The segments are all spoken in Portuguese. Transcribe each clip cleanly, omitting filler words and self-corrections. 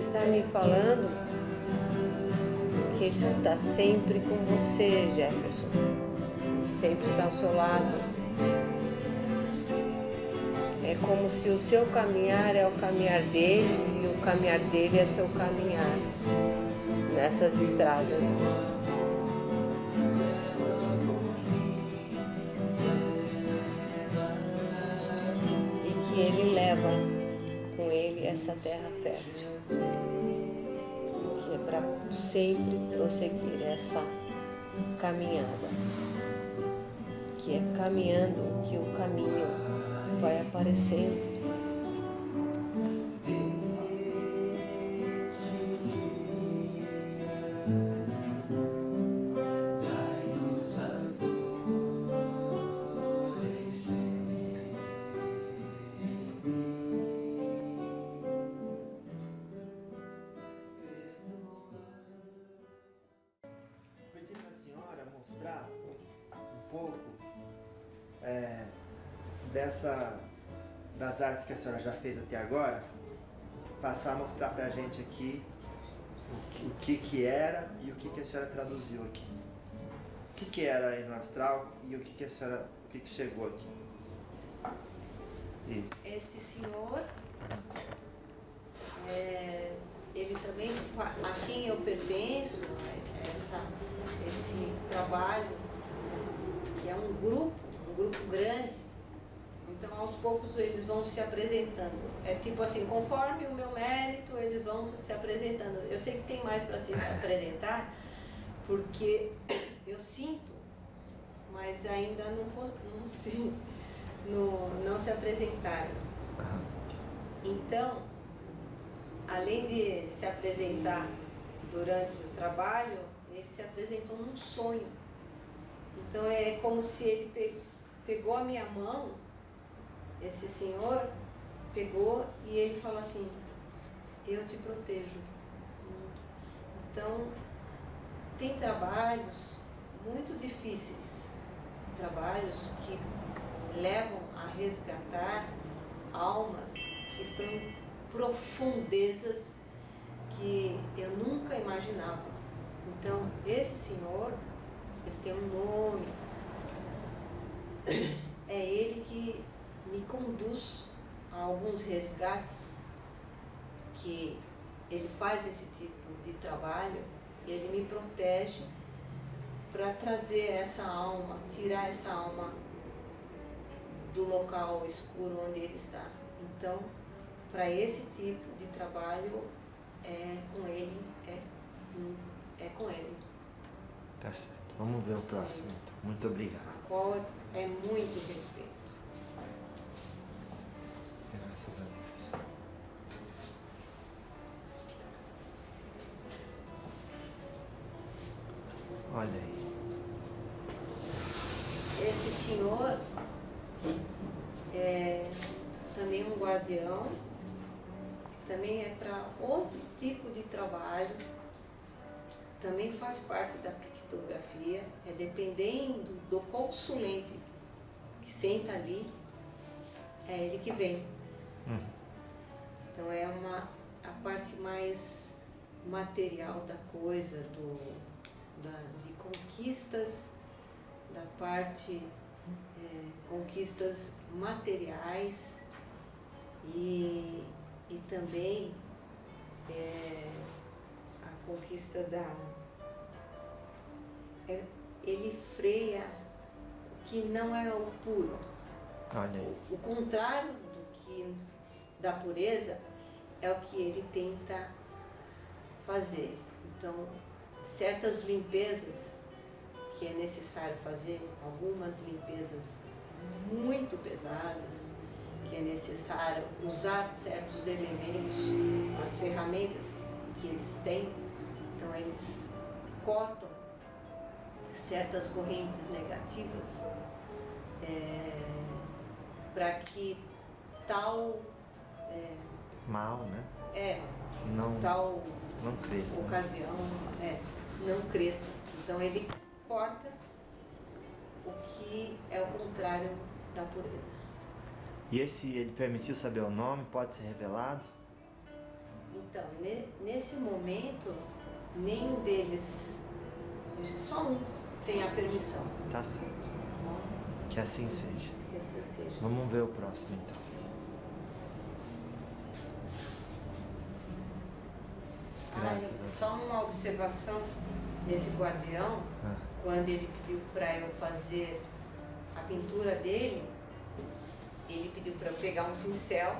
está me falando que Ele está sempre com você, Jefferson. Sempre está ao seu lado. É como se o seu caminhar é o caminhar dele e o caminhar dele é seu caminhar nessas estradas. E que Ele leva com Ele essa terra fértil, que é para sempre prosseguir essa caminhada, que é caminhando que o caminho vai aparecendo. Pedi para a senhora mostrar um pouco das artes que a senhora já fez até agora, passar a mostrar para a gente aqui o que era e o que a senhora traduziu aqui. O que era aí no astral e o que a senhora, o que chegou aqui. Isso. Este senhor, ele também, a quem eu pertenço, esse trabalho, que é um grupo grande, então aos poucos eles vão se apresentando. É tipo assim, conforme o meu mérito, eles vão se apresentando. Eu sei que tem mais para se apresentar, porque eu sinto, mas ainda não se apresentaram. Então, além de se apresentar durante o trabalho, ele se apresentou num sonho. Então é como se ele pegou a minha mão, esse senhor pegou e ele falou assim: eu te protejo. Então tem trabalhos muito difíceis, trabalhos que levam a resgatar almas que estão em profundezas que eu nunca imaginava. Então, esse senhor, ele tem um nome, é ele que me conduz a alguns resgates, que ele faz esse tipo de trabalho, ele me protege para trazer essa alma, tirar essa alma do local escuro onde ele está. Então, para esse tipo de trabalho, é com ele. Tá certo. Vamos ver o próximo, então. Muito obrigado. A qual é muito respeito. Graças a Deus. Olha aí. Esse senhor é também um guardião, também é para outro tipo de trabalho, também faz parte da pictografia, é dependendo do consulente que senta ali, é ele que vem. Então é a parte mais material da coisa, de conquistas, da parte conquistas materiais e também a conquista ele freia o que não é o puro. Olha aí. O contrário da pureza é o que ele tenta fazer. Então, certas limpezas que é necessário fazer, algumas limpezas muito pesadas, que é necessário usar certos elementos, as ferramentas que eles têm, então eles cortam certas correntes negativas para que tal mal, né? Não cresça. Ocasião, não cresça. Então ele corta o que é o contrário da pureza. E ele permitiu saber o nome? Pode ser revelado? Então, nesse momento, nenhum deles, acho que só um, tem a permissão. Tá certo. Que assim seja. Que assim seja. Vamos ver o próximo então. Graças a Deus. Só uma observação nesse guardião, quando ele pediu para eu fazer a pintura dele, ele pediu para eu pegar um pincel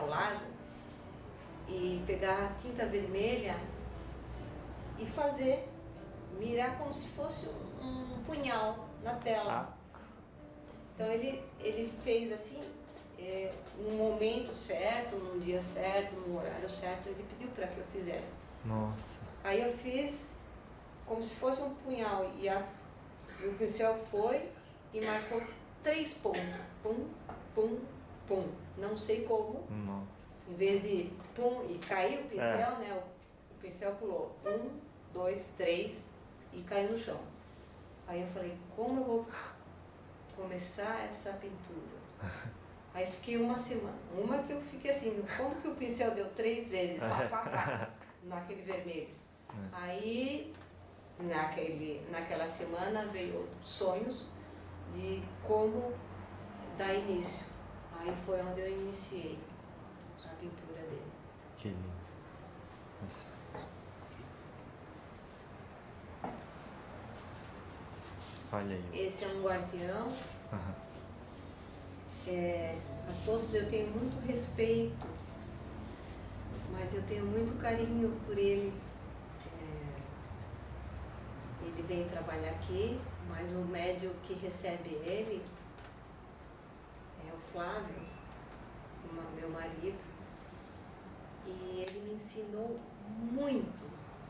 largo, e pegar a tinta vermelha e fazer, mirar como se fosse um punhal na tela. Então ele fez assim, no momento certo, num dia certo, num horário certo, ele pediu para que eu fizesse. Nossa. Aí eu fiz como se fosse um punhal e o pincel foi e marcou 3 pontos. Pum, pum, pum. Não sei como. Nossa. Em vez de pum e caiu o pincel, né? O pincel pulou 1, 2, 3 e caiu no chão. Aí eu falei, como eu vou começar essa pintura? Aí fiquei uma semana. Uma que eu fiquei assim, como que o pincel deu 3 vezes, pá, pá, pá, naquele vermelho. Aí, naquela semana veio sonhos de como dar início. Aí foi onde eu iniciei a pintura dele. Que lindo. Nossa. Olha aí. Esse é um guardião. A todos eu tenho muito respeito, mas eu tenho muito carinho por ele. Ele vem trabalhar aqui, mas o médium que recebe ele é o Flávio, meu marido, e ele me ensinou muito.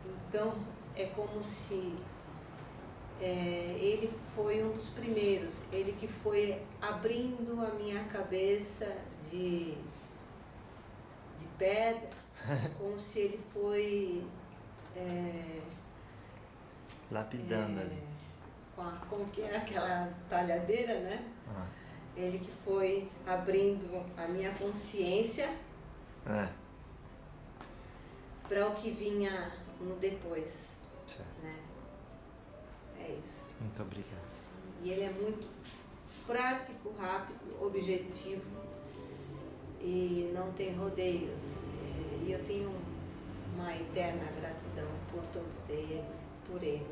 Então é como se ele foi um dos primeiros, ele que foi abrindo a minha cabeça de pedra, como se ele foi lapidando ali. Como que é aquela talhadeira, né? Nossa. Ele que foi abrindo a minha consciência para o que vinha no depois. Certo. Né? É isso. Muito obrigado. E ele é muito prático, rápido, objetivo e não tem rodeios. E eu tenho uma eterna gratidão por todos eles, por ele,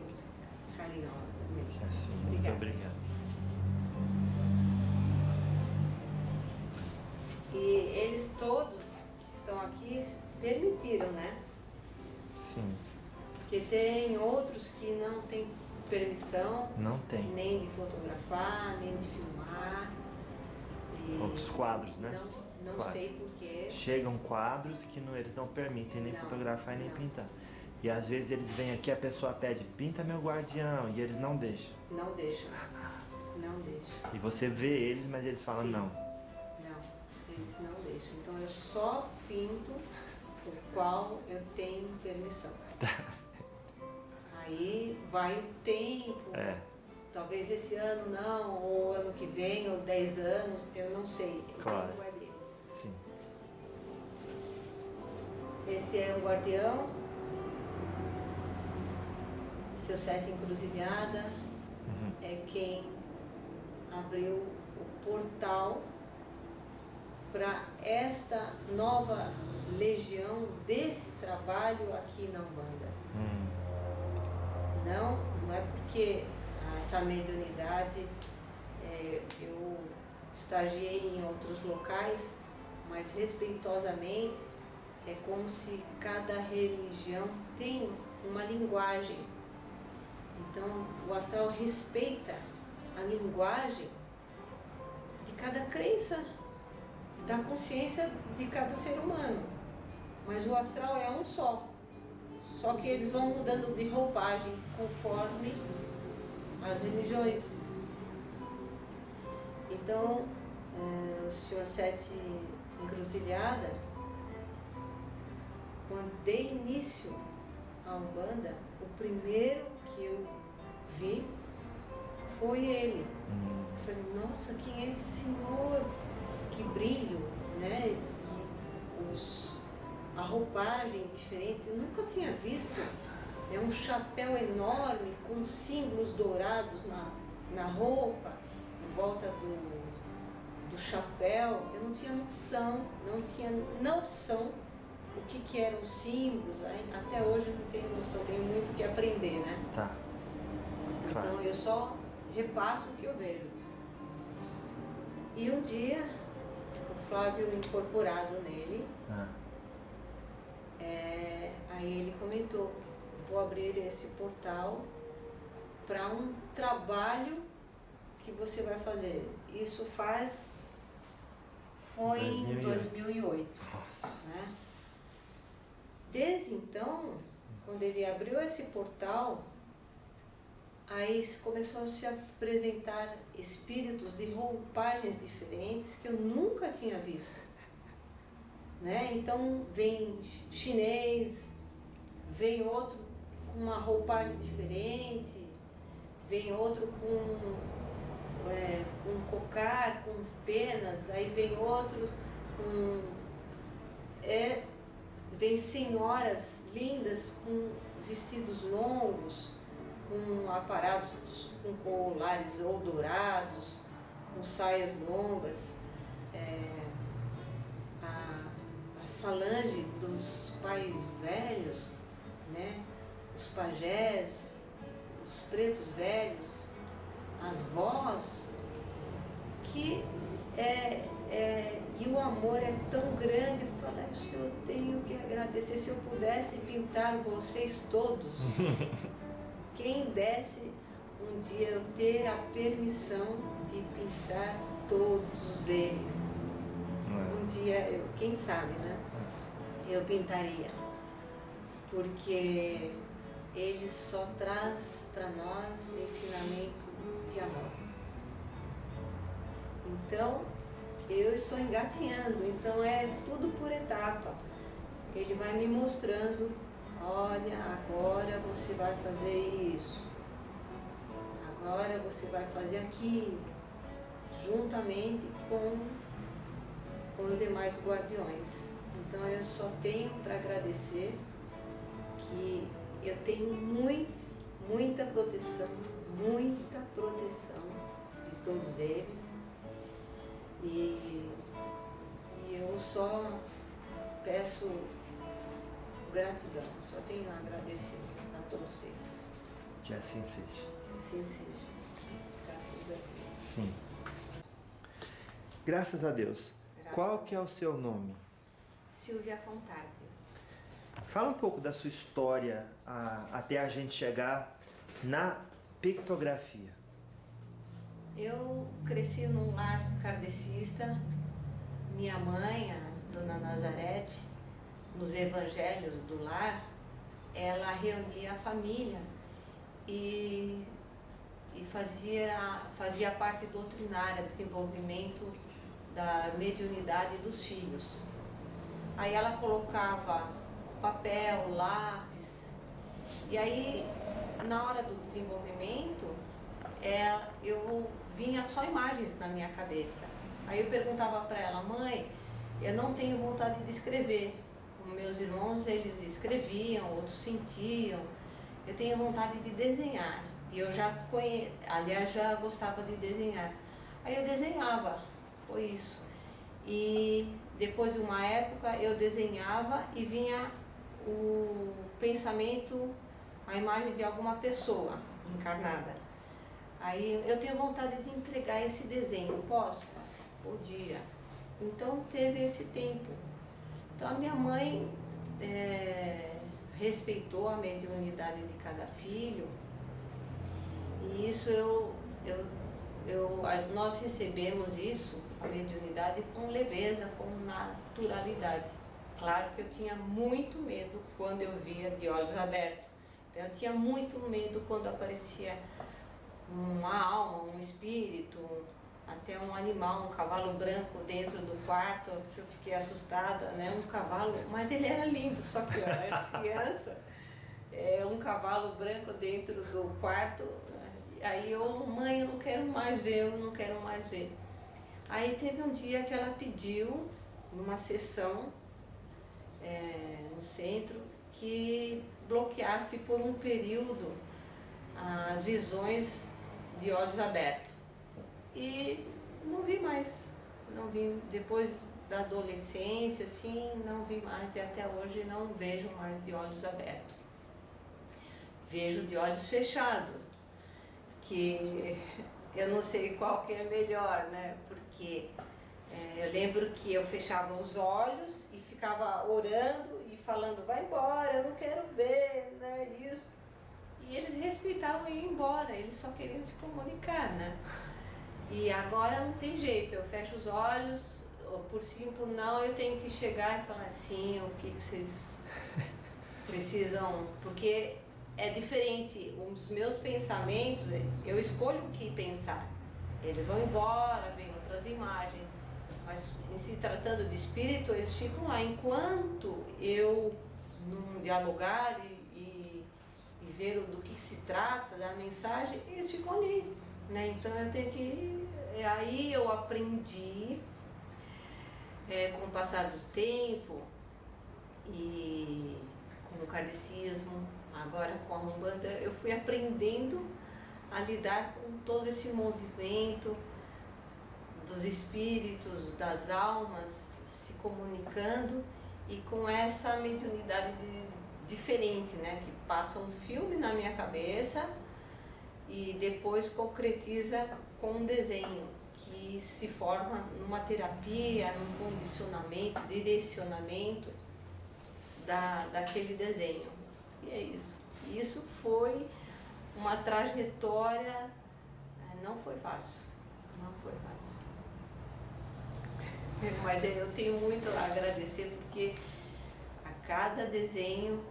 carinhosa mesmo. Assim, muito obrigado. E eles todos que estão aqui permitiram, né? Sim. Porque tem outros que não têm permissão. Não tem. Nem de fotografar, nem de filmar. Outros quadros, né? Não claro. sei porquê. Chegam quadros que eles não permitem nem fotografar e nem pintar. E às vezes eles vêm aqui, a pessoa pede, pinta meu guardião, e eles não deixam. Não deixam. Não deixam. E você vê eles, mas eles falam Sim. não. Não, eles não deixam. Então eu só pinto o qual eu tenho permissão. Aí vai o tempo, talvez esse ano não, ou ano que vem, ou 10 anos, eu não sei. Claro. O tempo é deles. Sim. Esse é um guardião, seu 7 encruzilhada, é quem abriu o portal para esta nova legião desse trabalho aqui na Umbanda. Não é porque essa mediunidade, eu estagiei em outros locais, mas respeitosamente é como se cada religião tem uma linguagem. Então o astral respeita a linguagem de cada crença, da consciência de cada ser humano. Mas o astral é um só. Só que eles vão mudando de roupagem conforme as religiões. Então, o Senhor 7 Encruzilhada, quando dei início à Umbanda, o primeiro que eu vi foi ele. Eu falei, nossa, quem é esse senhor? Que brilho, né? roupagem diferente, eu nunca tinha visto. É um chapéu enorme com símbolos dourados na roupa, em volta do chapéu. Eu não tinha noção o que eram os símbolos. Até hoje eu não tenho noção, tenho muito que aprender, né? Tá. Claro. Então eu só repasso o que eu vejo. E um dia, o Flávio incorporado nele, aí ele comentou: vou abrir esse portal para um trabalho que você vai fazer. Isso foi em 2008. Nossa. Né? Desde então, quando ele abriu esse portal, aí começou a se apresentar espíritos de roupagens diferentes que eu nunca tinha visto. Né? Então vem chinês, vem outro com uma roupagem diferente, vem outro com cocar, com penas, aí vem outro com... vem senhoras lindas com vestidos longos, com aparatos, com colares ou dourados, com saias longas. A falange dos pais velhos, né? Os pajés, os pretos velhos, as vós, que e o amor é tão grande. Eu falei: eu tenho que agradecer. Se eu pudesse pintar vocês todos, quem desse um dia eu ter a permissão de pintar todos eles. Um dia, quem sabe, né? Eu pintaria. Porque ele só traz para nós ensinamento de amor. Então, eu estou engatinhando, então é tudo por etapa. Ele vai me mostrando: olha, agora você vai fazer isso, agora você vai fazer aquilo, juntamente com os demais guardiões. Então eu só tenho para agradecer que eu tenho muita proteção de todos eles. E eu só peço gratidão, só tenho a agradecer a todos eles. Que assim seja. Que assim seja. Graças a Deus. Sim. Graças a Deus. Qual que é o seu nome? Silvia Contardi. Fala um pouco da sua história até a gente chegar na pictografia. Eu cresci num lar kardecista. Minha mãe, a Dona Nazarete, nos evangelhos do lar, ela reunia a família e fazia parte doutrinária, desenvolvimento da mediunidade dos filhos. Aí ela colocava papel, lápis, e aí na hora do desenvolvimento eu vinha só imagens na minha cabeça. Aí eu perguntava para ela: mãe, eu não tenho vontade de escrever. Como meus irmãos, eles escreviam, outros sentiam. Eu tenho vontade de desenhar. E eu já gostava de desenhar. Aí eu desenhava, foi isso. E depois de uma época eu desenhava e vinha o pensamento, a imagem de alguma pessoa encarnada. Aí eu tenho vontade de entregar esse desenho, posso? Podia. Então teve esse tempo. Então a minha mãe respeitou a mediunidade de cada filho, e isso nós recebemos isso, a mediunidade, com leveza, com naturalidade. Claro que eu tinha muito medo quando eu via de olhos abertos. Então eu tinha muito medo quando aparecia uma alma, um espírito, até um animal, um cavalo branco dentro do quarto, que eu fiquei assustada, né? Um cavalo, mas ele era lindo, só que eu era criança. Um cavalo branco dentro do quarto. Aí mãe, eu não quero mais ver, eu não quero mais ver. Aí teve um dia que ela pediu, numa sessão, no centro, que bloqueasse por um período as visões de olhos abertos. E não vi mais, não vi, depois da adolescência, assim, não vi mais, e até hoje não vejo mais de olhos abertos. Vejo de olhos fechados, que eu não sei qual que é melhor, né? Porque eu lembro que eu fechava os olhos e ficava orando e falando, vai embora, eu não quero ver, né? Isso. E eles respeitavam e iam embora, eles só queriam se comunicar, né? E agora não tem jeito, eu fecho os olhos, por sim, por não, eu tenho que chegar e falar assim, o que vocês precisam, porque é diferente, os meus pensamentos, eu escolho o que pensar. Eles vão embora, vem outras imagens, mas em se tratando de espírito, eles ficam lá. Enquanto eu não dialogar e ver do que se trata, da mensagem, eles ficam ali, né? Então eu tenho que... Aí eu aprendi, com o passar do tempo, e com o kardecismo, agora com a Umbanda, eu fui aprendendo a lidar com todo esse movimento dos espíritos, das almas se comunicando, e com essa mediunidade diferente, né? Que passa um filme na minha cabeça e depois concretiza com um desenho que se forma numa terapia, num condicionamento, direcionamento daquele desenho. E é isso. E isso foi uma trajetória, não foi fácil, não foi fácil. Mas eu tenho muito a agradecer, porque a cada desenho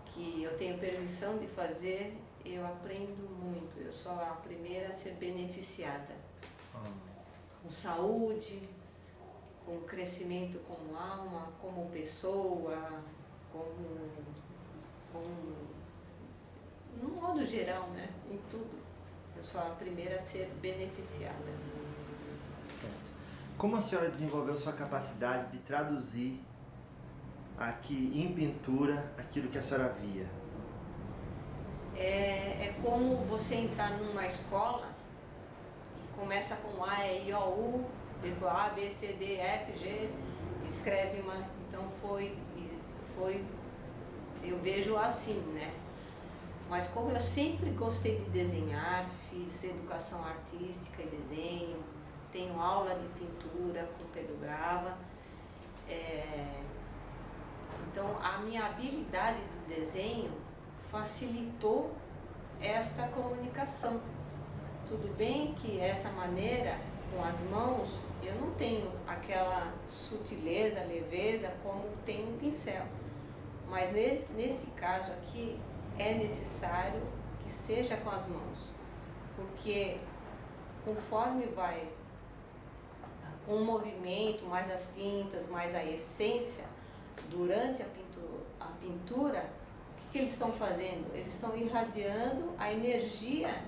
que eu tenho permissão de fazer, eu aprendo muito. Eu sou a primeira a ser beneficiada. Com saúde, com crescimento como alma, como pessoa, no modo geral, né? Em tudo. Eu sou a primeira a ser beneficiada. Certo. Como a senhora desenvolveu sua capacidade de traduzir aqui em pintura aquilo que a senhora via? É como você entrar numa escola e começa com A, E, I, O, U, depois A, B, C, D, F, G, escreve uma... Então foi, eu vejo assim, né? Mas como eu sempre gostei de desenhar, fiz educação artística e desenho, tenho aula de pintura com Pedro Brava, então a minha habilidade de desenho facilitou esta comunicação. Tudo bem que essa maneira, com as mãos, eu não tenho aquela sutileza, leveza como tem um pincel. Mas nesse caso aqui, é necessário que seja com as mãos, porque conforme vai com o movimento, mais as tintas, mais a essência, durante a pintura, o que eles estão fazendo? Eles estão irradiando a energia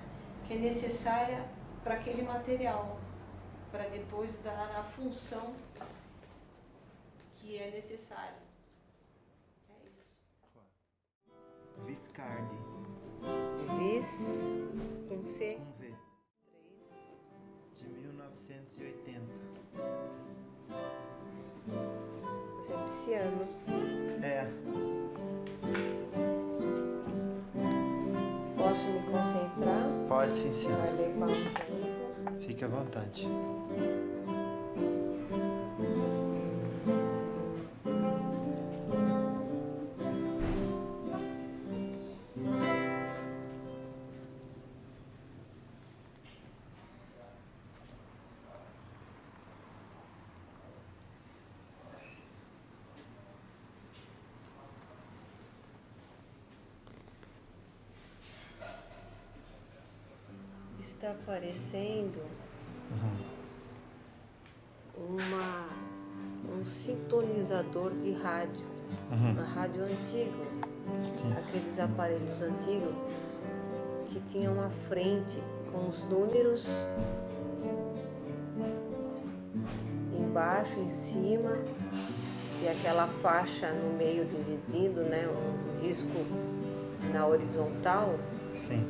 que é necessária para aquele material, para depois dar a função que é necessária. É isso. Viscardi. Vis com C. Com V. 3. De 1980. Você é pisciano. É. Posso me concentrar? Pode sim, senhora. Vai levar um tempo. Fique à vontade. Está aparecendo um sintonizador de rádio, uma rádio antigo, aqueles aparelhos antigos que tinham uma frente com os números embaixo, em cima, e aquela faixa no meio dividindo, né, um risco na horizontal. Sim.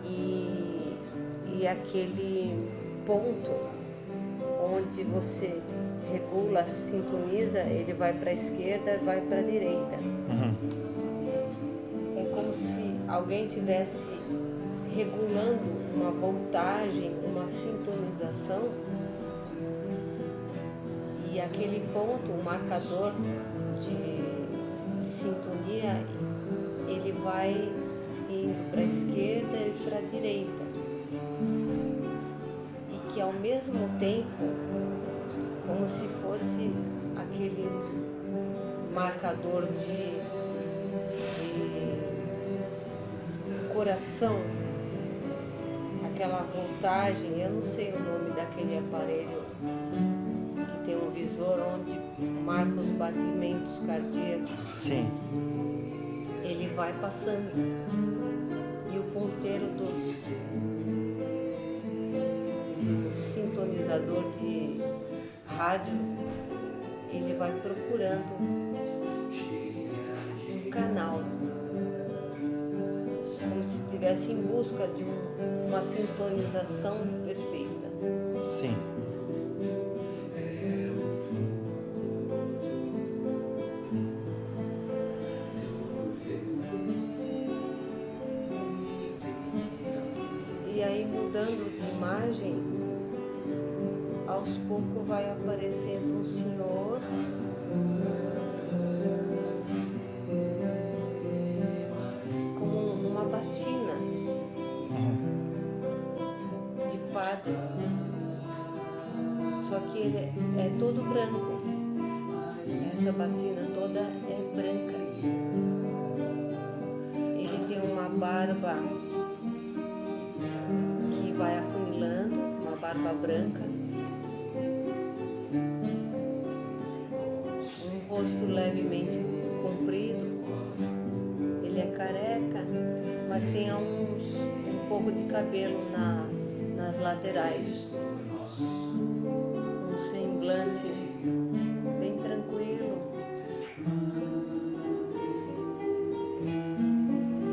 E aquele ponto onde você regula, sintoniza, ele vai para a esquerda e vai para a direita. É como se alguém tivesse regulando uma voltagem, uma sintonização, e aquele ponto, o marcador de sintonia, ele vai indo para a esquerda e para a direita, e que ao mesmo tempo, como se fosse aquele marcador de coração, aquela voltagem, eu não sei o nome daquele aparelho que tem um visor onde marca os batimentos cardíacos. Sim. Ele vai passando e o ponteiro do sintonizador de rádio, ele vai procurando um canal, como se estivesse em busca de uma sintonização perfeita. Sim. E aí, mudando de imagem, aos poucos vai aparecendo um senhor com uma batina de padre, só que ele é todo branco. Essa batina toda é branca. Ele tem uma barba que vai afunilando, uma barba branca, um rosto levemente comprido. Ele é careca, mas tem um pouco de cabelo nas laterais. Um semblante bem tranquilo.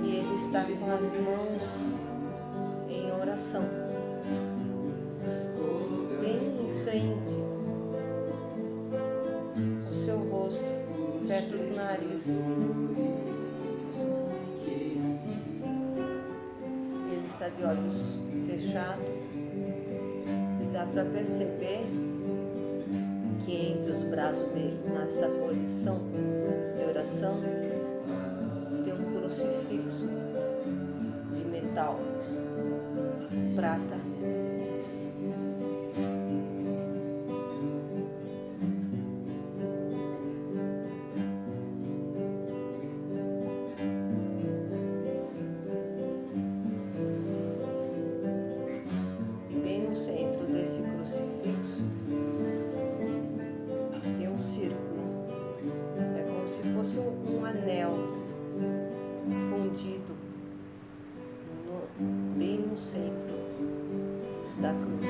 E ele está com as mãos em oração, bem em frente ao seu rosto, perto do nariz. Ele está de olhos fechados e dá para perceber que entre os braços dele, nessa posição de oração, tem um crucifixo de metal, prata. E bem no centro desse crucifixo tem um círculo. É como se fosse um anel fundido bem no centro da cruz.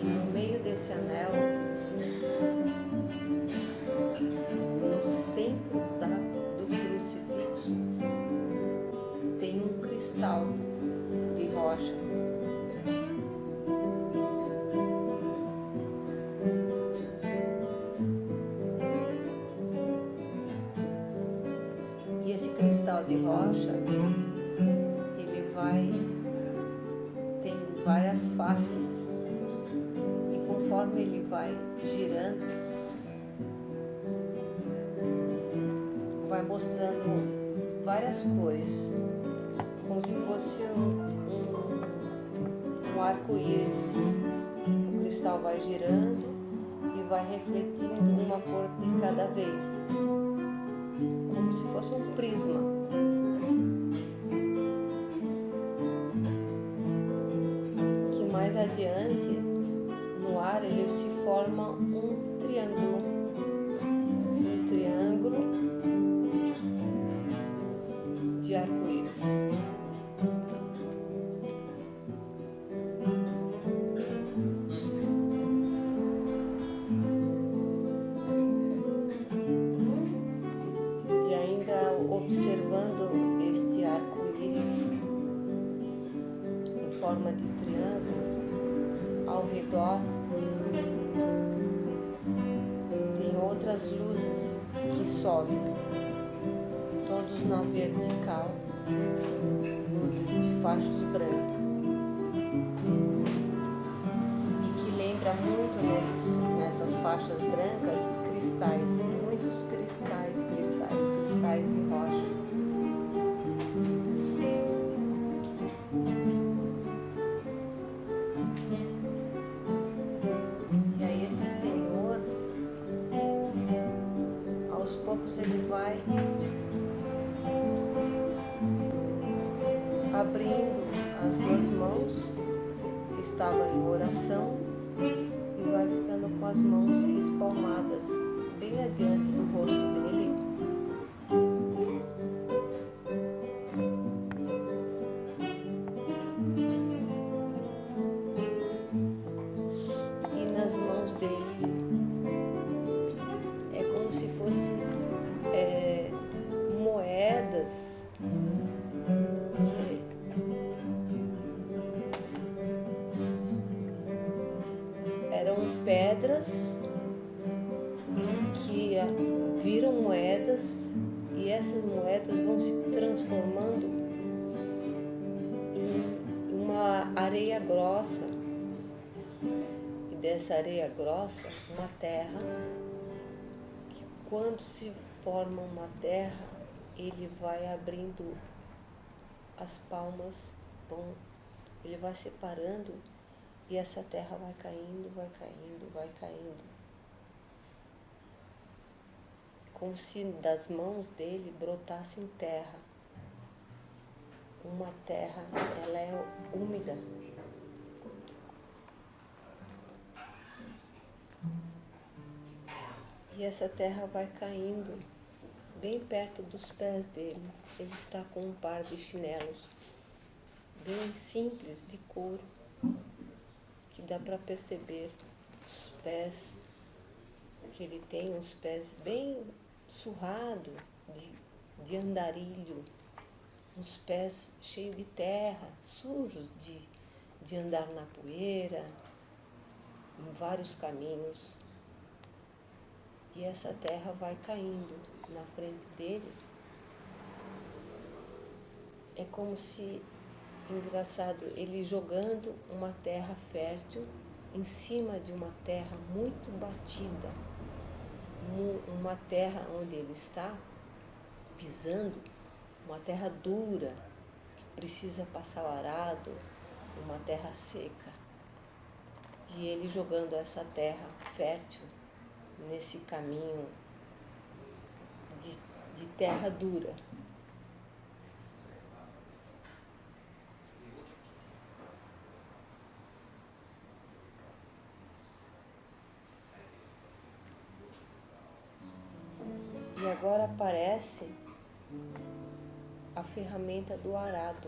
E no meio desse anel, no centro do crucifixo, tem um cristal de rocha. E esse cristal de rocha, tem várias faces, e conforme ele vai girando, vai mostrando várias cores, como se fosse um arco-íris. O cristal vai girando e vai refletindo uma cor de cada vez, como se fosse um prisma. Que mais adiante, no ar, ele se forma um triângulo. Um triângulo de arco-íris. redor tem outras luzes que sobem, todos na vertical, luzes de fachos brancos, e que lembra muito nessas faixas brancas cristais, muitos cristais de rocha. E aí esse Senhor, aos poucos ele vai abrindo as duas mãos que estavam em oração e vai ficando com as mãos espalmadas bem adiante do rosto dele. E nas mãos dele é como se fosse moedas. Eram pedras que viram moedas, e essas moedas vão se transformando em uma areia grossa, e dessa areia grossa uma terra, que quando se forma uma terra ele vai abrindo as palmas, ele vai separando, e essa terra vai caindo, vai caindo, vai caindo. Como se das mãos dele brotasse terra. Uma terra, ela é úmida. E essa terra vai caindo bem perto dos pés dele. Ele está com um par de chinelos bem simples, de couro, que dá para perceber os pés, que ele tem uns pés bem surrados, de andarilho, uns pés cheios de terra, sujos de andar na poeira, em vários caminhos. E essa terra vai caindo na frente dele. É como se, engraçado, ele jogando uma terra fértil em cima de uma terra muito batida, uma terra onde ele está pisando, uma terra dura, que precisa passar o arado, uma terra seca. E ele jogando essa terra fértil nesse caminho de terra dura. E agora aparece a ferramenta do arado,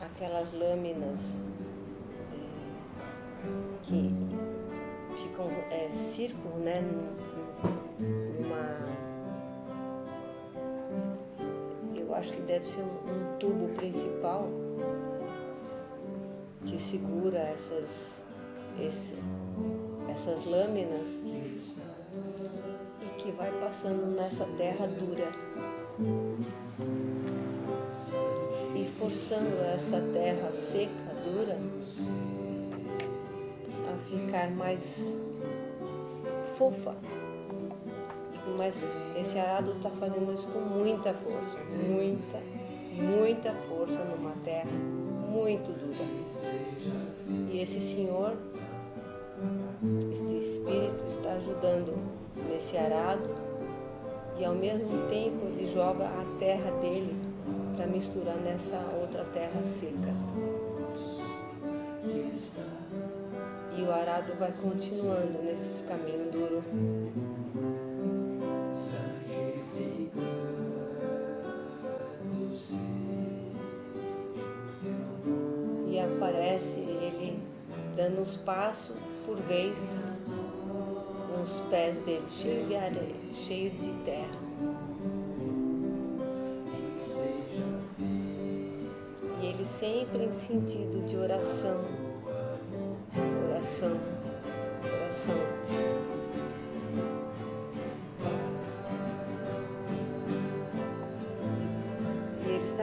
aquelas lâminas que ficam círculo, né, eu acho que deve ser um tubo principal que segura essas lâminas e que vai passando nessa terra dura e forçando essa terra seca, dura, a ficar mais fofa. Mas esse arado está fazendo isso com muita força, muita força numa terra muito dura. E esse Senhor, este Espírito, está ajudando nesse arado, e ao mesmo tempo ele joga a terra dele para misturar nessa outra terra seca. E o arado vai continuando nesses caminhos duros. E aparece ele dando uns passos por vez, com os pés dele cheios de areia, cheios de terra. E ele sempre em sentido de oração,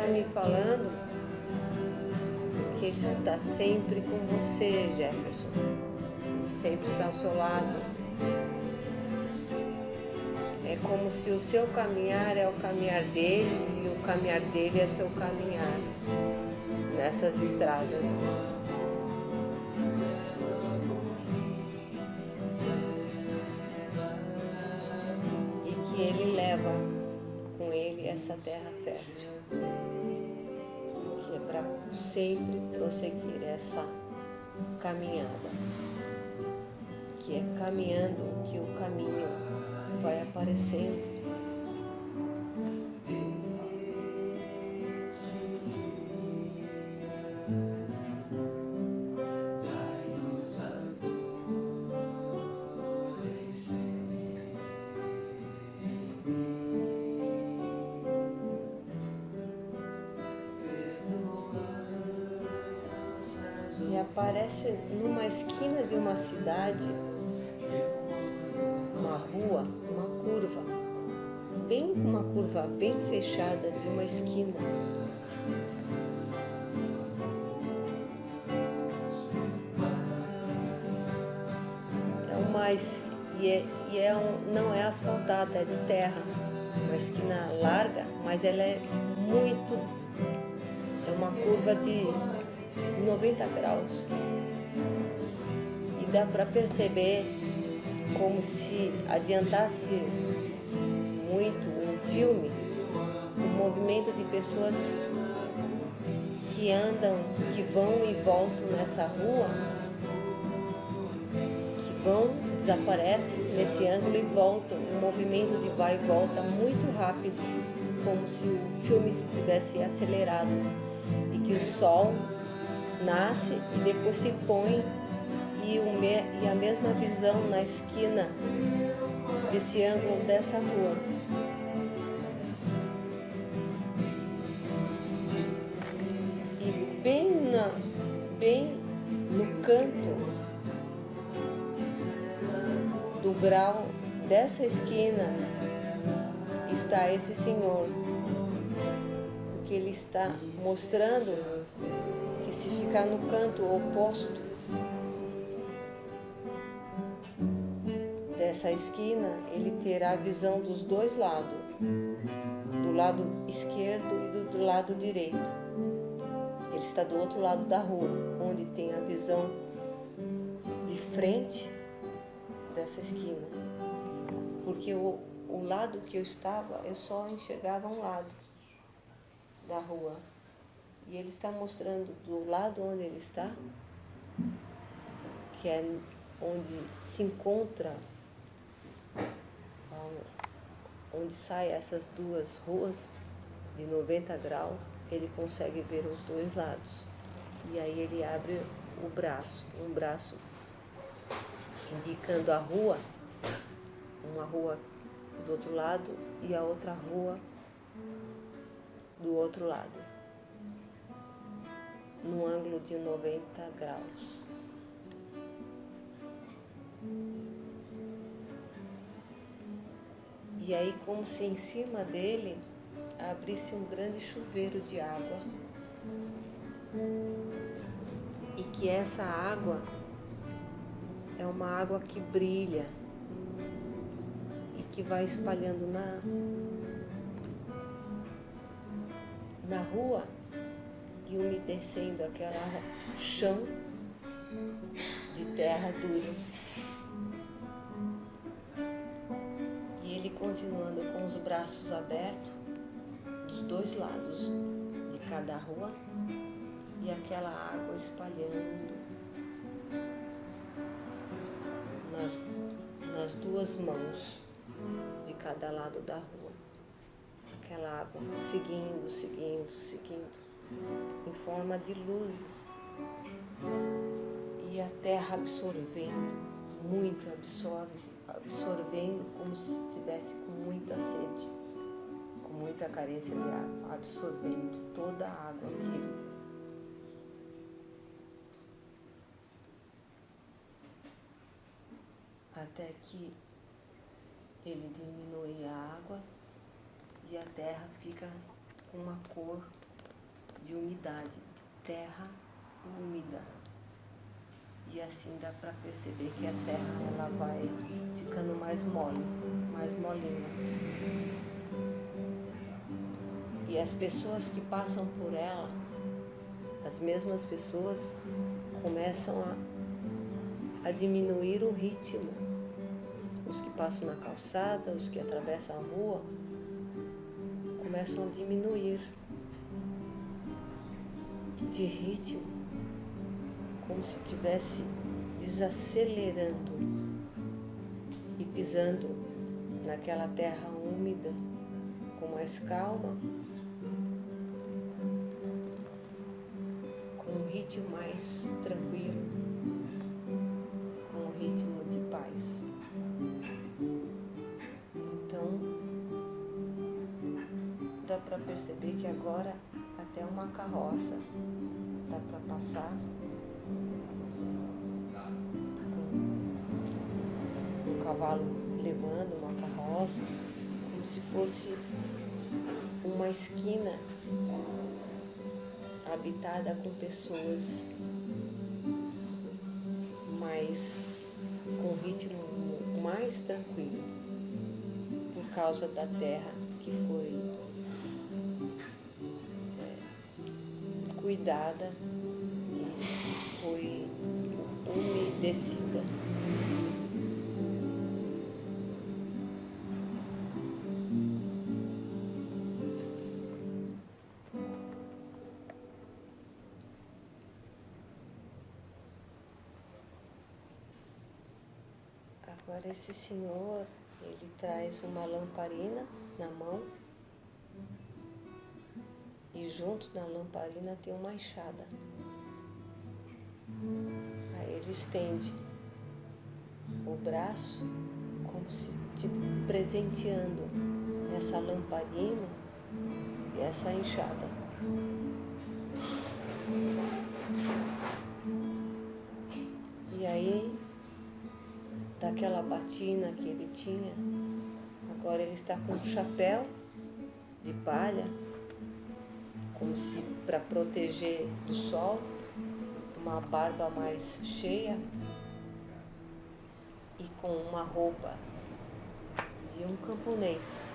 está me falando que Ele está sempre com você, Jefferson. Ele sempre está ao seu lado. É como se o seu caminhar é o caminhar dele e o caminhar dele é seu caminhar nessas estradas. E que Ele leva com Ele essa terra fértil, que é para sempre prosseguir essa caminhada, que é caminhando que o caminho vai aparecendo. E aparece numa esquina de uma cidade, uma rua, uma curva bem fechada de uma esquina. Não é asfaltada, é de terra. Uma esquina larga, mas ela é uma curva de 90 graus. E dá para perceber como se adiantasse muito um filme, o movimento de pessoas que andam, que vão e voltam nessa rua, que vão, desaparecem nesse ângulo e voltam, um movimento de vai e volta muito rápido, como se o filme estivesse acelerado, e que o sol nasce e depois se põe, e a mesma visão na esquina desse ângulo dessa rua. E bem no canto do grau dessa esquina está esse senhor, porque ele está mostrando que se ficar no canto oposto dessa esquina, ele terá a visão dos dois lados, do lado esquerdo e do lado direito. Ele está do outro lado da rua, onde tem a visão de frente dessa esquina, porque o lado que eu estava, eu só enxergava um lado da rua, e ele está mostrando do lado onde ele está, que é onde se encontra, onde saem essas duas ruas de 90 graus, ele consegue ver os dois lados. E aí ele abre o braço, um braço indicando a rua, uma rua do outro lado e a outra rua do outro lado, num ângulo de 90 graus. E aí, como se em cima dele abrisse um grande chuveiro de água, e que essa água é uma água que brilha e que vai espalhando na rua e umedecendo aquele chão de terra dura. E ele continuando com os braços abertos dos dois lados de cada rua, e aquela água espalhando nas duas mãos de cada lado da rua. Aquela água seguindo, em forma de luzes. E a terra absorvendo, absorvendo como se estivesse com muita sede, com muita carência de água, absorvendo toda a água que ele... Até que ele diminui a água e a terra fica com uma cor de umidade, terra úmida. E assim dá para perceber que a terra ela vai ficando mais mole, mais molinha. E as pessoas que passam por ela, as mesmas pessoas, começam a diminuir o ritmo. Os que passam na calçada, os que atravessam a rua, começam a diminuir de ritmo, como se estivesse desacelerando e pisando naquela terra úmida com mais calma, com um ritmo mais tranquilo, com um ritmo de paz. Então, dá para perceber que agora até uma carroça dá para passar com um cavalo levando uma carroça, como se fosse uma esquina habitada com pessoas, mas com um ritmo mais tranquilo, por causa da terra que foi cuidada e foi umedecida. Agora esse senhor, ele traz uma lamparina na mão e junto da lamparina tem uma enxada. Aí ele estende o braço como se tipo presenteando essa lamparina e essa enxada. E aí, daquela batina que ele tinha, agora ele está com um chapéu de palha, como se para proteger do sol, uma barba mais cheia e com uma roupa de um camponês.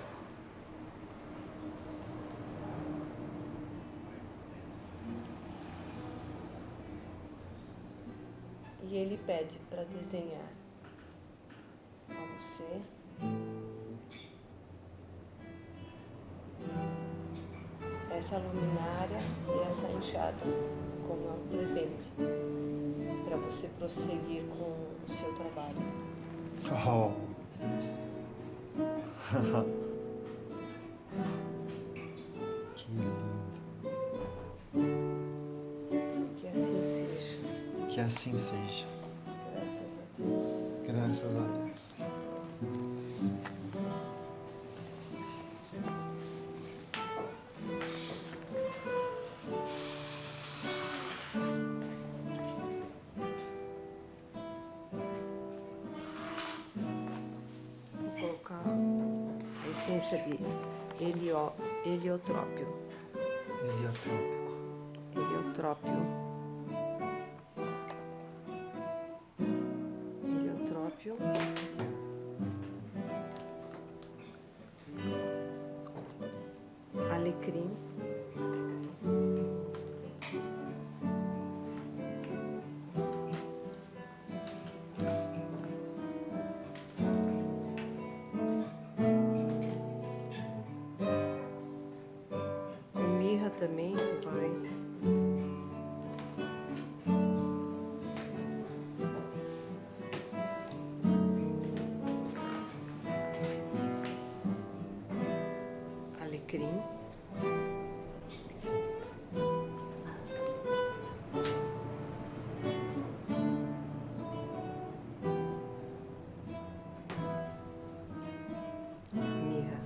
E ele pede para desenhar a você essa luminária e essa enxada como um presente para você prosseguir com o seu trabalho. Oh. Que lindo. Que assim seja. Que assim seja. Graças a Deus. Graças a Deus. Vou colocar a essência de heliotrópio. Heliotrópico. Heliotrópio. Heliotrópio. Alecrim. Mirra também vai. Alecrim. Mirra.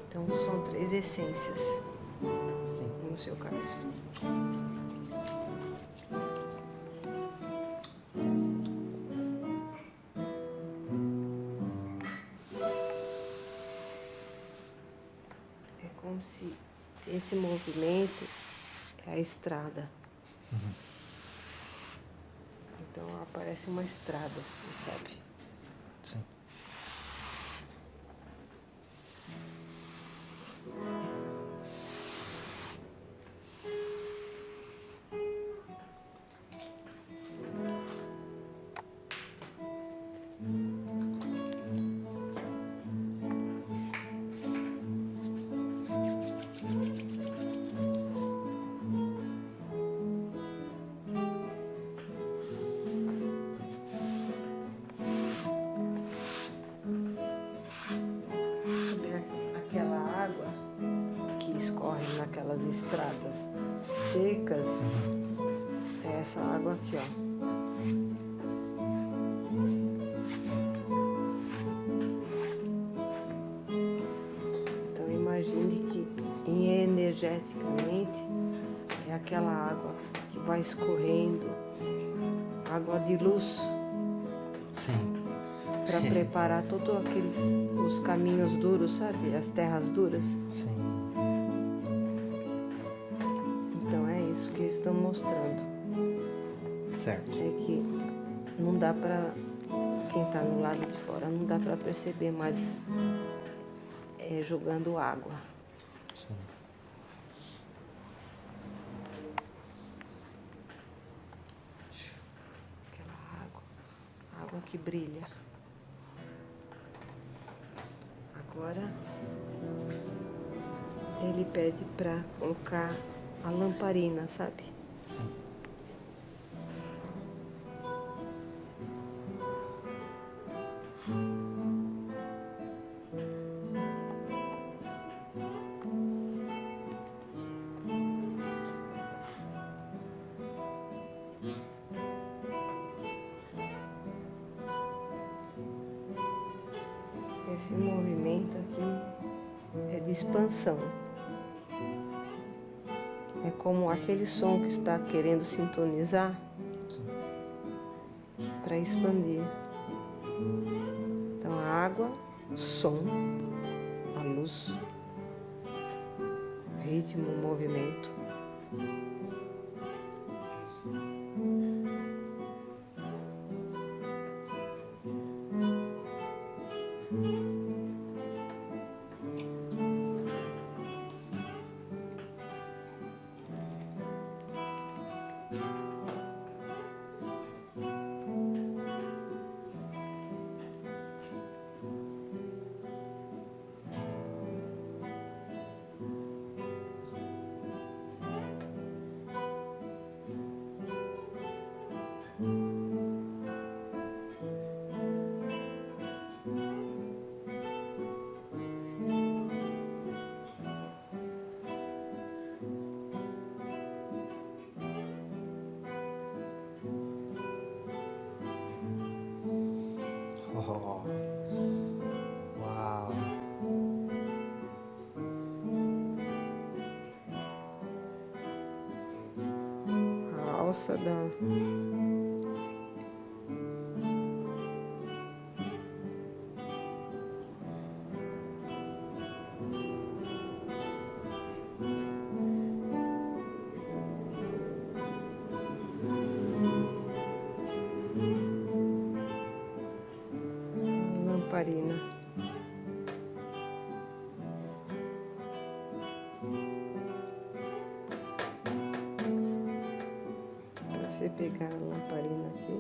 Então são 3 essências. Sim. No seu caso. movimento é a estrada. Então aparece uma estrada, assim, sabe? Sim. Aquela água que escorre naquelas estradas secas, é essa água aqui, ó. Então imagine que energeticamente é aquela água que vai escorrendo, água de luz. Sim. Para preparar todos os caminhos duros, sabe? As terras duras. Sim. Então é isso que eles estão mostrando. Certo. É que não dá para quem está no lado de fora não dá para perceber, mas é jogando água. Sim. Aquela água que brilha. Agora ele pede para colocar a lamparina, sabe? Sim. Esse movimento aqui é de expansão. É como aquele som que está querendo sintonizar para expandir. Então a água, som, a luz, ritmo, movimento. Oh. Uau. A alça da lamparina. Para você pegar a lamparina aqui.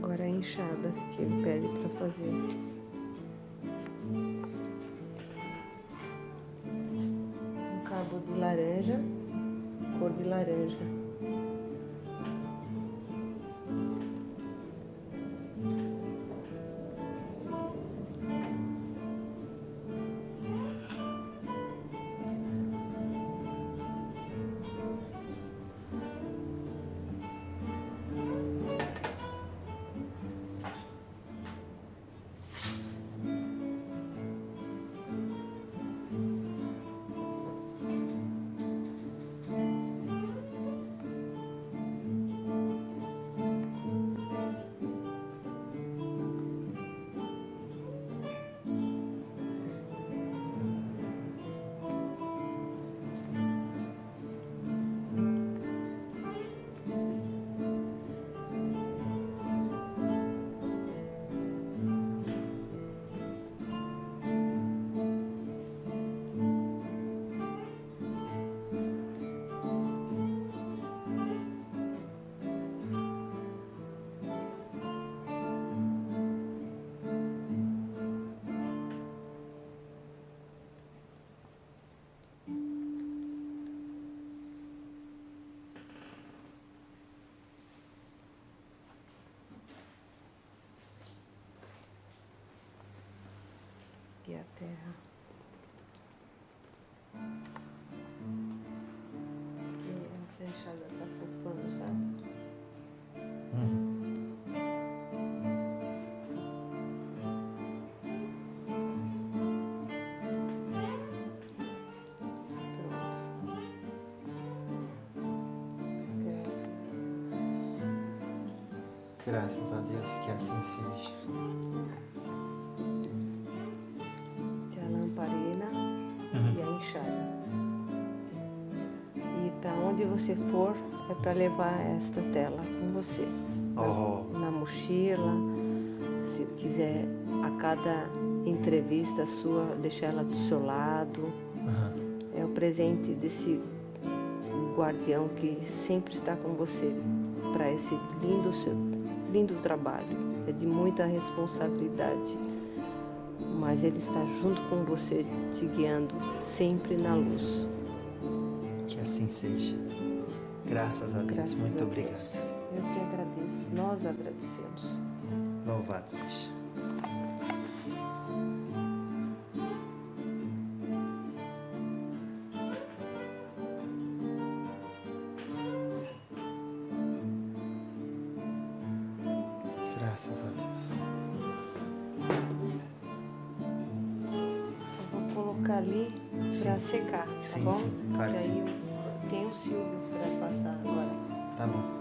Agora a enxada que ele pede para fazer. Um cabo de laranja, cor de laranja. aqui a terra. E essa enxada tá fofando, sabe? Graças a Deus, que assim seja. Tem a lamparina e a enxada. E para onde você for, é para levar esta tela com você. Na mochila, se quiser, a cada entrevista sua, deixar ela do seu lado. É o presente desse guardião que sempre está com você para esse lindo trabalho. É de muita responsabilidade, mas ele está junto com você, te guiando sempre na luz. Que assim seja. Graças a Deus. Graças Muito a obrigado. Deus. Eu que agradeço. Nós agradecemos. Louvado seja. Graças a Deus. Eu vou colocar ali para secar, tá Sim, bom? sim, claro que Daí sim. tem o Silvio para passar agora. Tá bom.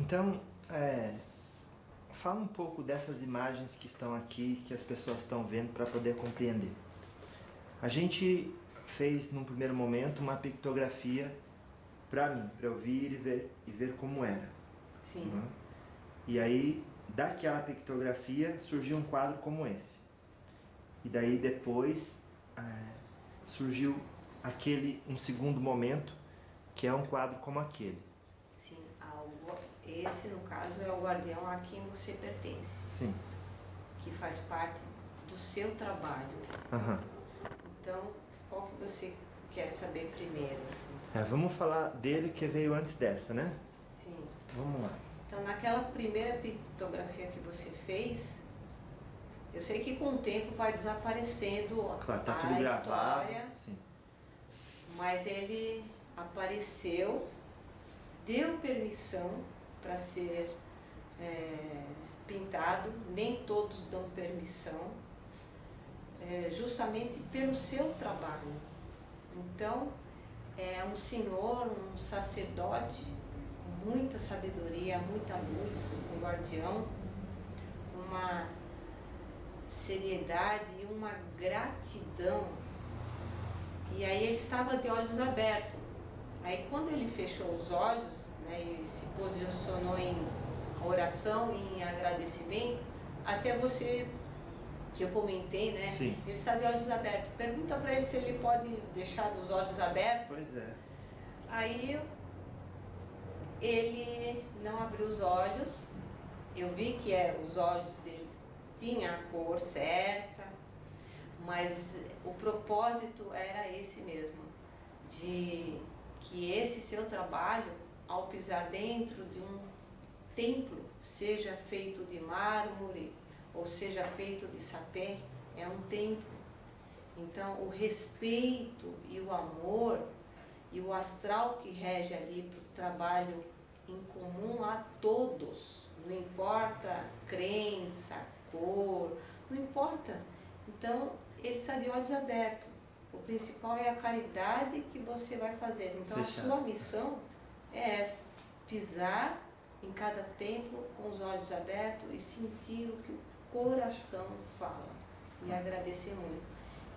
Então, fala um pouco dessas imagens que estão aqui, que as pessoas estão vendo, para poder compreender. A gente fez, num primeiro momento, uma pictografia para mim, para eu vir e ver como era. Sim. Né? E aí, daquela pictografia, surgiu um quadro como esse. E daí, depois, surgiu um segundo momento, que é um quadro como aquele. Sim, esse no caso é o guardião a quem você pertence. Sim. Que faz parte do seu trabalho. Então, qual que você quer saber primeiro? Assim? Vamos falar dele que veio antes dessa, né? Sim. Vamos lá. Então, naquela primeira pictografia que você fez, eu sei que com o tempo vai desaparecendo Claro, tá a tudo gravado. história, Sim. mas ele apareceu, deu permissão para ser pintado, nem todos dão permissão, justamente pelo seu trabalho. Então, é um senhor, um sacerdote, com muita sabedoria, muita luz, um guardião, uma seriedade e uma gratidão. E aí ele estava de olhos abertos. Aí quando ele fechou os olhos, né, e se posicionou em oração, em agradecimento, até você, que eu comentei, né? Sim. Ele está de olhos abertos. Pergunta para ele se ele pode deixar os olhos abertos. Pois é. Aí ele não abriu os olhos. Eu vi que os olhos deles tinham a cor certa, mas o propósito era esse mesmo, de que esse seu trabalho, ao pisar dentro de um templo, seja feito de mármore ou seja feito de sapé, é um templo. Então, o respeito e o amor e o astral que rege ali para o trabalho em comum a todos, não importa crença, cor, não importa. Então, ele está de olhos abertos. O principal é a caridade que você vai fazer. Então, Fechado. A sua missão é essa, pisar em cada templo com os olhos abertos e sentir o que o coração fala e agradecer muito.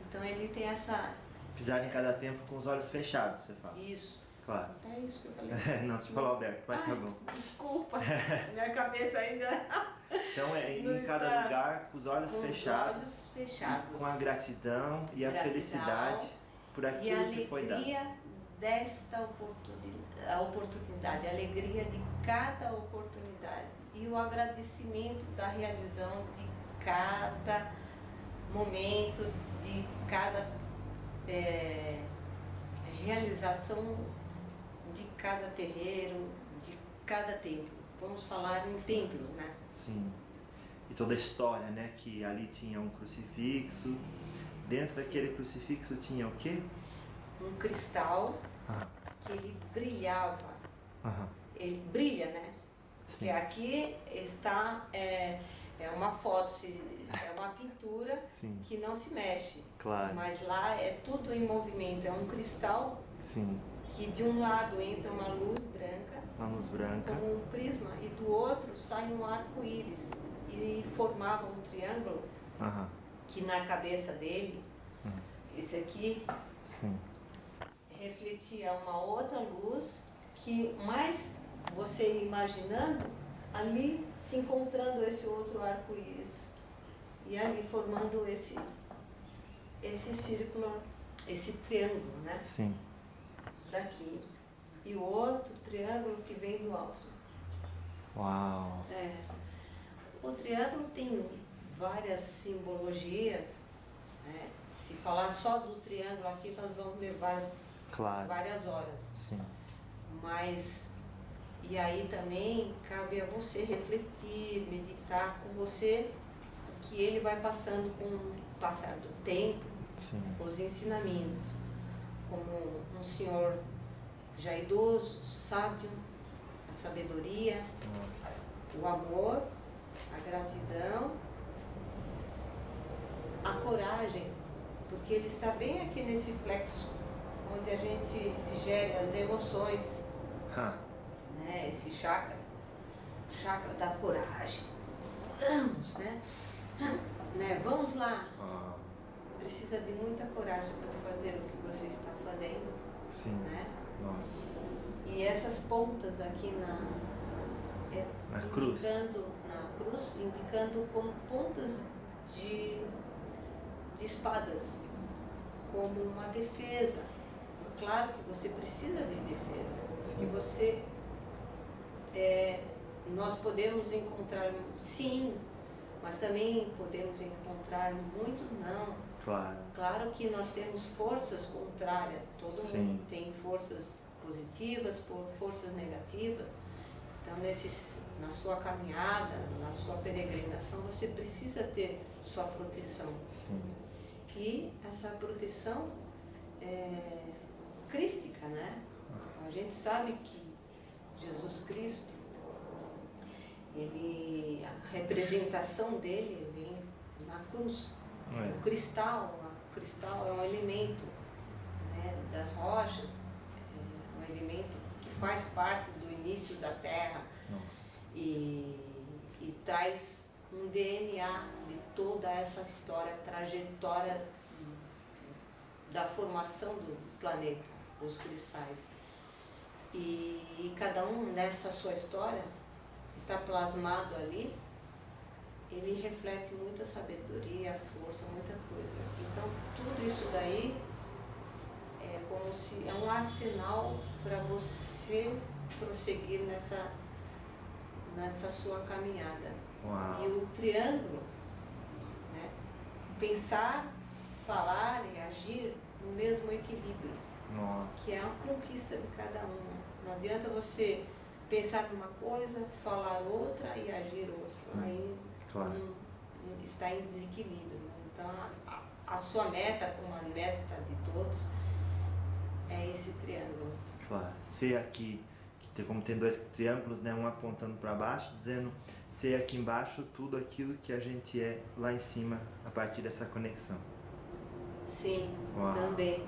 Então, ele tem essa... Pisar em cada tempo com os olhos fechados, você fala. Isso. Claro. É isso que eu falei. Não, você falou Alberto, mas tá bom. Desculpa, minha cabeça ainda... Então Não em cada está lugar, com os olhos com fechados, os olhos fechados. com a gratidão e a felicidade por aquilo que foi dado. E a alegria desta oportunidade, a alegria de cada oportunidade e o agradecimento da realização de cada momento, de cada realização de cada terreiro, de cada templo. Vamos falar em templos, né? Sim. E toda a história, né? Que ali tinha um crucifixo. Dentro daquele crucifixo tinha o quê? Um cristal que ele brilhava. Ele brilha, né? Sim. E aqui está uma foto, é uma pintura Sim. que não se mexe. Claro. Mas lá é tudo em movimento. É um cristal Sim. que de um lado entra uma luz branca, Uma luz branca. como um prisma, e do outro sai um arco-íris. E formava um triângulo que na cabeça dele, esse aqui, Sim. refletia uma outra luz que mais você imaginando ali se encontrando esse outro arco-íris e ali formando esse círculo, esse triângulo, né? Sim. Daqui. E o outro triângulo que vem do alto. Uau! O triângulo tem várias simbologias, né? Se falar só do triângulo aqui, nós vamos levar várias horas. Sim. Mas, e aí também cabe a você refletir, meditar com você, que ele vai passando com o passar do tempo, Sim. os ensinamentos. Como um senhor já idoso, sábio, a sabedoria, o amor, a gratidão, a coragem, porque ele está bem aqui nesse plexo, onde a gente digere as emoções, né? Esse chakra, o chakra da coragem. Vamos, né? Vamos lá. Precisa de muita coragem para fazer o que você está fazendo. Sim. Né? Nossa. E essas pontas aqui na cruz. Na cruz, indicando como pontas de espadas, como uma defesa. Claro que você precisa de defesa, que você nós podemos encontrar sim, mas também podemos encontrar muito não. Claro que nós temos forças contrárias, todo mundo tem forças positivas, forças negativas. Então, na sua caminhada, na sua peregrinação, você precisa ter sua proteção. Sim. E essa proteção é crística, né? A gente sabe que Jesus Cristo, a representação dele vem na cruz. O cristal é um elemento, né, das rochas, é um elemento que faz parte do início da Terra. E traz um DNA de toda essa história, trajetória da formação do planeta, os cristais. E cada um nessa sua história está plasmado ali. Ele reflete muita sabedoria, força, muita coisa. Então, tudo isso daí é como se é um arsenal para você prosseguir nessa sua caminhada. Uau. E o triângulo, né? Pensar, falar e agir no mesmo equilíbrio. Nossa. Que é a conquista de cada um. Não adianta você pensar numa coisa, falar outra e agir outra. Sim. Aí está em desequilíbrio. Então, a sua meta, como a meta de todos, é esse triângulo. Claro. Ser aqui, como tem dois triângulos, né, um apontando para baixo, dizendo ser aqui embaixo tudo aquilo que a gente é lá em cima, a partir dessa conexão. Sim, Uau. também.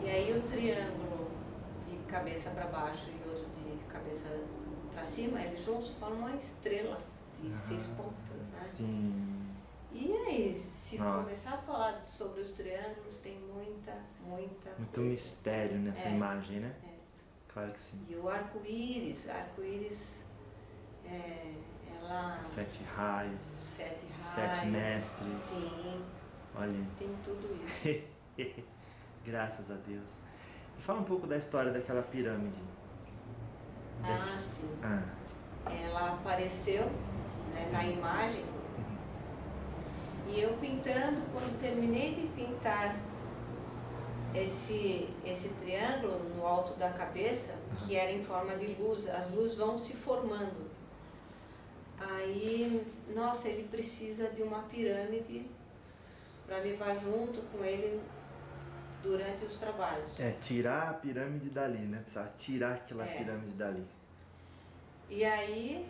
E aí o triângulo de cabeça para baixo e outro de cabeça para cima, eles juntos formam uma estrela de 6 pontas, né? Sim. E aí, se começar a falar sobre os triângulos, tem muita Muito coisa. mistério nessa imagem, né? Claro que sim. E o arco-íris, ela... 7 raios. 7 raios. 7 mestres. Sim. Olha. Tem tudo isso. Graças a Deus. E fala um pouco da história daquela pirâmide. Ah, sim. Ela apareceu, né, na imagem. E eu pintando, quando terminei de pintar esse triângulo no alto da cabeça, que era em forma de luz, as luzes vão se formando. Aí, nossa, ele precisa de uma pirâmide para levar junto com ele durante os trabalhos. Tirar a pirâmide dali, né? Precisava tirar aquela pirâmide dali. E aí,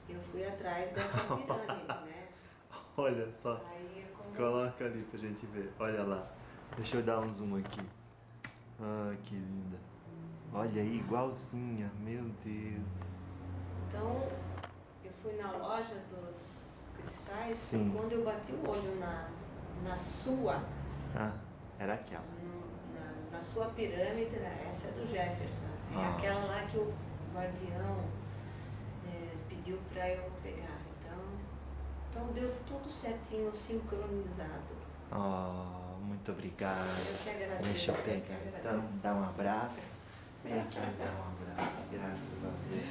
eu fui atrás dessa pirâmide, né? Olha só. Aí, coloca ali pra gente ver. Olha lá. Deixa eu dar um zoom aqui. Ah, que linda. Olha aí, igualzinha. Meu Deus. Então, eu fui na loja dos cristais. Sim. E quando eu bati o olho na sua... era aquela. Na sua pirâmide, essa é do Jefferson. É aquela lá que o guardião pediu para eu pegar. Então deu tudo certinho, sincronizado. Muito obrigado. Eu que agradeço. Deixa eu pegar. Então, dá um abraço. Vem aqui me dar um abraço. Graças a Deus.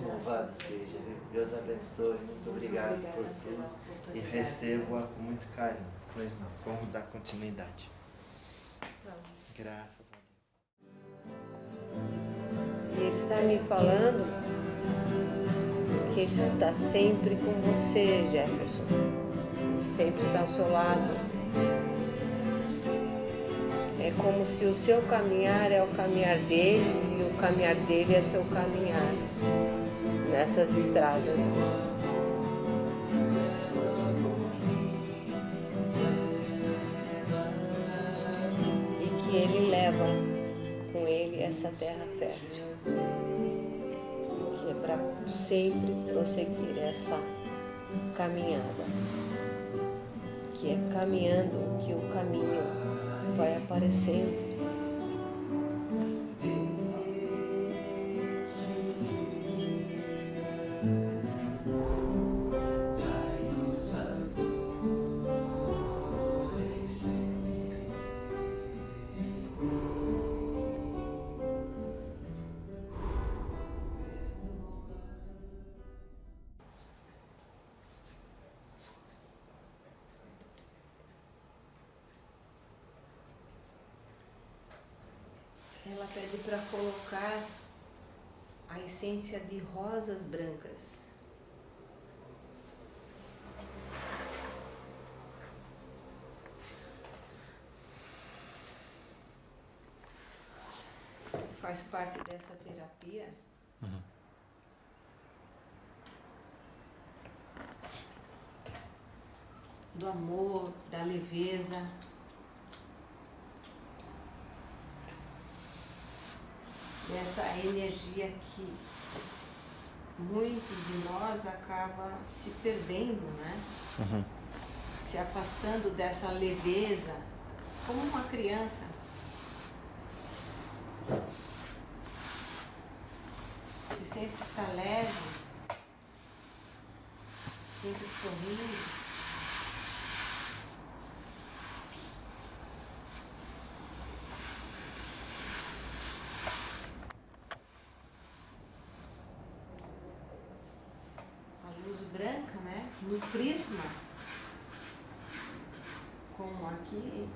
Louvado seja. Deus abençoe. Muito obrigado por tudo. E recebo-a com muito carinho. Pois não, vamos dar continuidade. Vamos. Graças a Deus. E ele está me falando que ele está sempre com você, Jefferson. Sempre está ao seu lado. É como se o seu caminhar é o caminhar dele e o caminhar dele é seu caminhar nessas estradas. E que ele leva com ele essa terra fértil, que é para sempre prosseguir essa caminhada, que é caminhando que o caminho vai aparecendo. Ela pede para colocar a essência de rosas brancas. Faz parte dessa terapia. Do amor, da leveza. Dessa energia que muitos de nós acaba se perdendo, né? Se afastando dessa leveza, como uma criança. Que sempre está leve, sempre sorrindo. Branca, né? No prisma, como aqui,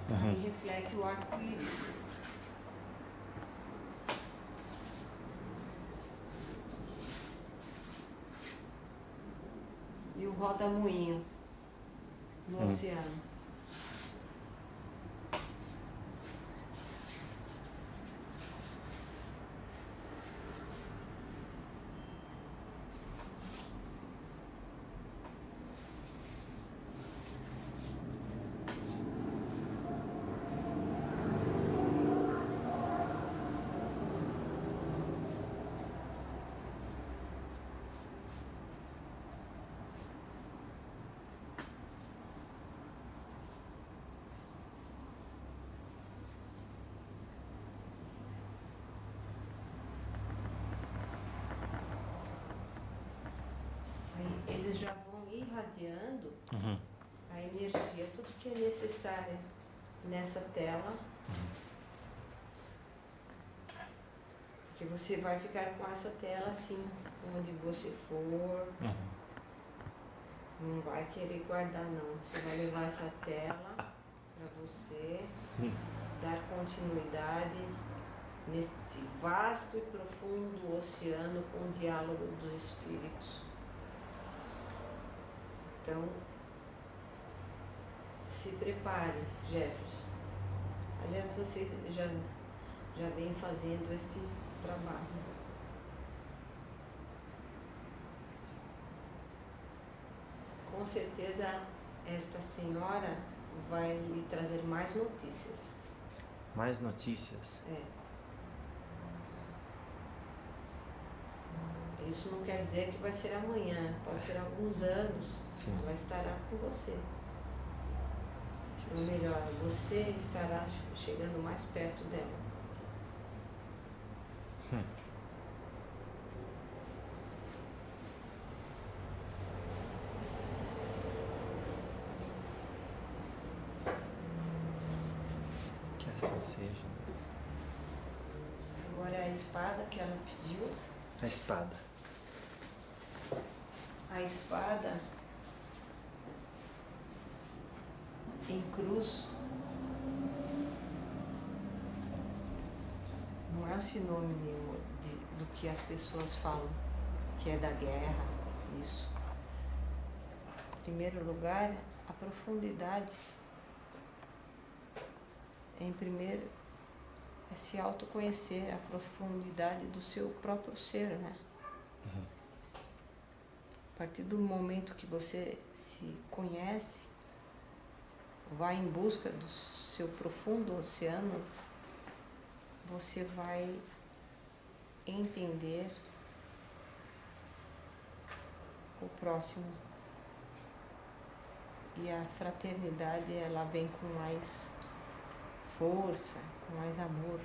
aí reflete o arco-íris. E o roda-moinho no oceano. irradiando a energia, tudo que é necessário nessa tela. Porque você vai ficar com essa tela assim, onde você for. Não vai querer guardar não. Você vai levar essa tela para você dar continuidade neste vasto e profundo oceano com o diálogo dos espíritos. Então, se prepare, Jefferson. Aliás, você já vem fazendo esse trabalho. Com certeza, esta senhora vai lhe trazer mais notícias. Mais notícias? É. Isso não quer dizer que vai ser amanhã, pode ser alguns anos. Sim. Ela estará com você. Ou melhor, você estará chegando mais perto dela. Que assim seja. Agora a espada que ela pediu. A espada. A espada em cruz não é um sinônimo do que as pessoas falam, que é da guerra, isso. Em primeiro lugar, a profundidade. Em primeiro, é se autoconhecer, a profundidade do seu próprio ser, né? A partir do momento que você se conhece, vai em busca do seu profundo oceano, você vai entender o próximo. E a fraternidade, ela vem com mais força, com mais amor.